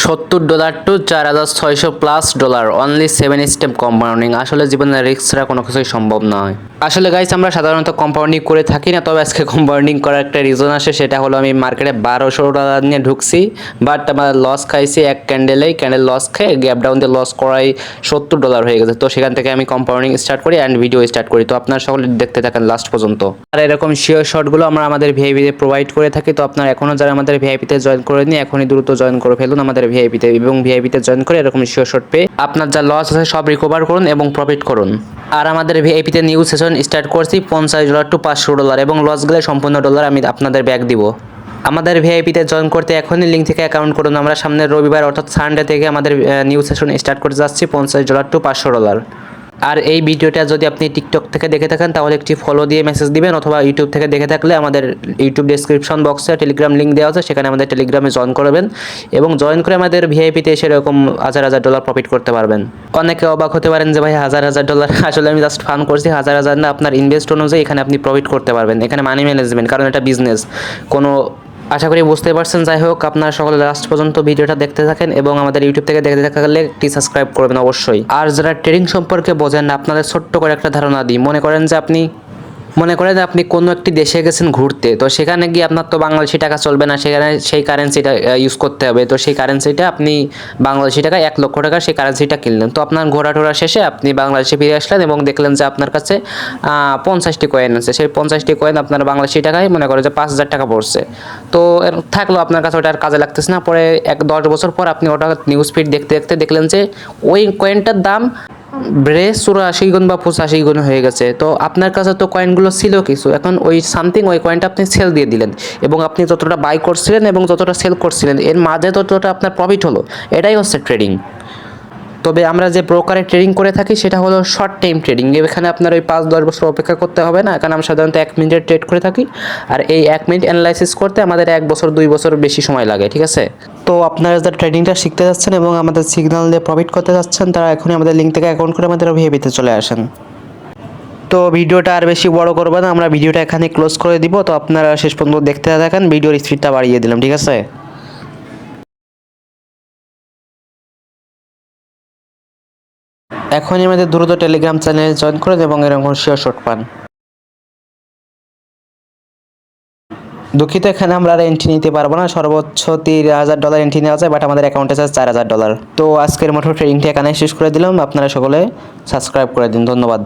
$70 two $4,600+ only 7 step compounding. আসলে জীবনে risk ছাড়া কোনো কিছুই সম্ভব নয়। আসলে গাইস আমরা সাধারণত কম্পাউন্ডিং করে থাকি না, তবে আজকে কম্পাউন্ডিং করার একটা রিজন আসে, সেটা হলো আমি মার্কেটে $1200 নিয়ে ঢুকছি, বাট আমার লস খাইছি এক ক্যান্ডেল লস খেয়ে গ্যাপ ডাউন দিয়ে লস করাই $70 হয়ে গেছে। তো সেখান থেকে আমি কম্পাউন্ডিং স্টার্ট করি অ্যান্ড ভিডিও স্টার্ট করি। তো আপনারা সকলে দেখতে থাকেন লাস্ট পর্যন্ত। আর এরকম শিওর শর্টগুলো আমরা আমাদের ভিআইপিতে প্রোভাইড করে থাকি। তো আপনারা এখনও যারা আমাদের ভিআইপিতে জয়েন করে নিন, এখনই দ্রুত জয়েন করে ফেলুন আমাদের ভিআইপিতে, এবং ভিআইপিতে জয়েন করে এরকম শিওর শর্ট পেয়ে আপনার যা লস আছে সব রিকভার করুন এবং প্রফিট করুন। আর আমাদের ভিআইপিতে নিউ সেশন স্টার্ট করছি $50 টু $500, এবং লস গেলে সম্পূর্ণ ডলার আমি আপনাদের ব্যাক দিব। আমাদের ভিআইপিতে জয়েন করতে এখনই লিঙ্ক থেকে অ্যাকাউন্ট করুন। আমরা সামনের রবিবার অর্থাৎ সানডে থেকে আমাদের নিউ সেশন স্টার্ট করতে যাচ্ছি $50 টু $500। আর এই ভিডিওটা যদি আপনি টিকটক থেকে দেখে থাকেন তাহলে একটি ফলো দিয়ে মেসেজ দিবেন, অথবা ইউটিউব থেকে দেখে থাকলে আমাদের ইউটিউব ডেসক্রিপশন বক্সে টেলিগ্রাম লিঙ্ক দেওয়া আছে, সেখানে আমাদের টেলিগ্রামে জয়েন করবেন এবং জয়েন করে আমাদের ভিআইপিতে এসে এরকম $1000 প্রফিট করতে পারবেন। অনেকে অবাক হতে পারেন যে ভাই $1000, আসলে আমি জাস্ট ফান করছি। 1000 না, আপনার ইনভেস্ট অনুযায়ী এখানে আপনি প্রফিট করতে পারবেন। এখানে মানি ম্যানেজমেন্ট, কারণ এটা বিজনেস কোনো, আশা করি বুঝতে পারছেন। যাই হোক, আপনারা সকলে লাস্ট পর্যন্ত ভিডিওটা দেখতে থাকেন এবং আমাদের ইউটিউব থেকে দেখতে থাকলে একটি সাবস্ক্রাইব করবেন অবশ্যই। আর যারা ট্রেডিং সম্পর্কে বোঝেন না, আপনাদের ছোট্ট করে একটা ধারণা দিই। মনে করেন যে আপনি কোনো একটি দেশে গেছেন ঘুরতে, তো সেখানে গিয়ে আপনার তো বাংলাদেশি টাকা চলবে না, সেখানে সেই কারেন্সিটা ইউজ করতে হবে। তো সেই কারেন্সিটা আপনি বাংলাদেশি টাকা $1,00,000 সেই কারেন্সিটা কিনলেন। তো আপনার ঘোরাটোরা শেষে আপনি বাংলাদেশে ফিরে আসলেন এবং দেখলেন যে আপনার কাছে 50টি কয়েন আছে। সেই 50টি কয়েন আপনার বাংলাদেশি টাকায় মনে করে যে $5,000 পড়ছে। তো থাকলো আপনার কাছে, ওটা আর কাজে লাগতেছে না। পরে 10 বছর পর আপনি ওটা নিউজ ফিড দেখতে দেখতে দেখলেন যে ওই কয়েনটার দাম 84 গুণ বা 85 গুণ হয়ে গেছে। তো আপনার কাছে তো কয়েনগুলো ছিল কিছু, এখন ওই সামথিং ওই কয়েনটা আপনি সেল দিয়ে দিলেন, এবং আপনি যতটা বাই করছিলেন এবং যতটা সেল করছিলেন এর মাঝে ততটা আপনার প্রফিট হলো। এটাই হচ্ছে ট্রেডিং। তবে আমরা যে ব্রোকারে ট্রেডিং করে থাকি সেটা হলো শর্ট টাইম ট্রেডিং। এখানে আপনার ওই 5-10 বছর অপেক্ষা করতে হবে না, এখানে আমরা সাধারণত 1 মিনিটের ট্রেড করে থাকি। আর এই 1 মিনিট অ্যানালাইসিস করতে আমাদের 1 বছর 2 বছর বেশি সময় লাগে, ঠিক আছে? তো আপনারা যারা ট্রেডিংটা শিখতে যাচ্ছেন এবং আমাদের সিগন্যাল দিয়ে প্রফিট করতে যাচ্ছেন, তারা এখনই আমাদের লিঙ্ক থেকে অ্যাকাউন্ট করে আমাদের ভিআইপিতে চলে আসেন। তো ভিডিওটা আর বেশি বড় করব না, আমরা ভিডিওটা এখানে ক্লোজ করে দিব। তো আপনারা শেষ পর্যন্ত দেখতে থাকেন, ভিডিওর স্পিডটা বাড়িয়ে দিলাম, ঠিক আছে? এখনই আমাদের দ্রুত টেলিগ্রাম চ্যানেলে জয়েন করুন এবং এরকম শিওর শর্ট পান। দুঃখিত, এখানে আমরা আর এন্ট্রি নিতে পারবো না। সর্বোচ্চ $3000 এন্ট্রি নেওয়া যায়, বাট আমাদের অ্যাকাউন্টে আছে $4000। তো আজকের মতো ট্রেডিংটা এখানে শেষ করে দিলাম। আপনারা সকলে সাবস্ক্রাইব করে দিন। ধন্যবাদ।